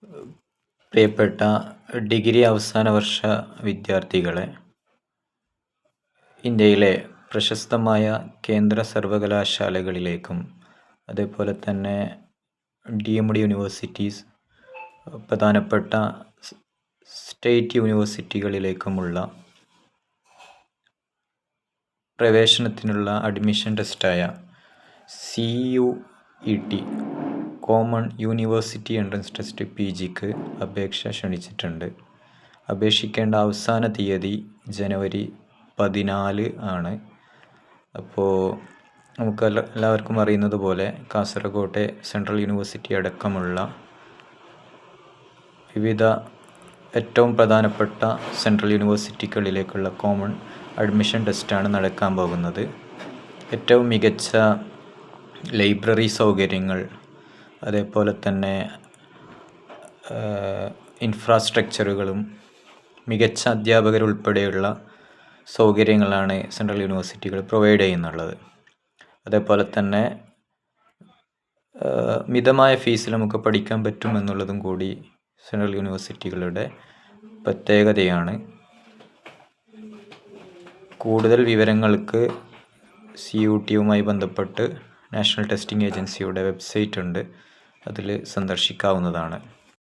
പ്രിയപ്പെട്ട ഡിഗ്രി അവസാന വർഷ വിദ്യാർത്ഥികളെ, ഇന്ത്യയിലെ പ്രശസ്തമായ കേന്ദ്ര സർവകലാശാലകളിലേക്കും അതേപോലെ തന്നെ ഡീംഡ് യൂണിവേഴ്സിറ്റീസ്, പ്രധാനപ്പെട്ട സ്റ്റേറ്റ് യൂണിവേഴ്സിറ്റികളിലേക്കുമുള്ള പ്രവേശനത്തിനുള്ള അഡ്മിഷൻ ടെസ്റ്റായ CUET common university entrance test PGക്ക് അപേക്ഷ ക്ഷണിച്ചിട്ടുണ്ട്. അപേക്ഷിക്കേണ്ട അവസാന തീയതി ജനുവരി 14 ആണ്. അപ്പോൾ നമുക്ക് എല്ലാവർക്കും അറിയുന്നത് പോലെ കാസർഗോട്ടെ സെൻട്രൽ യൂണിവേഴ്സിറ്റി അടക്കമുള്ള വിവിധ ഏറ്റവും പ്രധാനപ്പെട്ട സെൻട്രൽ യൂണിവേഴ്സിറ്റികളിലേക്കുള്ള കോമൺ അഡ്മിഷൻ ടെസ്റ്റാണ് നടക്കാൻ പോകുന്നത്. ഏറ്റവും മികച്ച ലൈബ്രറി സൗകര്യങ്ങൾ, അതേപോലെ തന്നെ ഇൻഫ്രാസ്ട്രക്ചറുകളും മികച്ച അധ്യാപകരുൾപ്പെടെയുള്ള സൗകര്യങ്ങളാണ് സെൻട്രൽ യൂണിവേഴ്സിറ്റികൾ പ്രൊവൈഡ് ചെയ്യുന്നുള്ളത്. അതേപോലെ തന്നെ മിതമായ ഫീസിൽ നമുക്ക് പഠിക്കാൻ പറ്റുമെന്നുള്ളതും കൂടി സെൻട്രൽ യൂണിവേഴ്സിറ്റികളുടെ പ്രത്യേകതയാണ്. കൂടുതൽ വിവരങ്ങൾക്ക് CUETയുമായി ബന്ധപ്പെട്ട് നാഷണൽ ടെസ്റ്റിംഗ് ഏജൻസിയുടെ വെബ്സൈറ്റ് ഉണ്ട്, അതിൽ സന്ദർശിക്കാവുന്നതാണ്.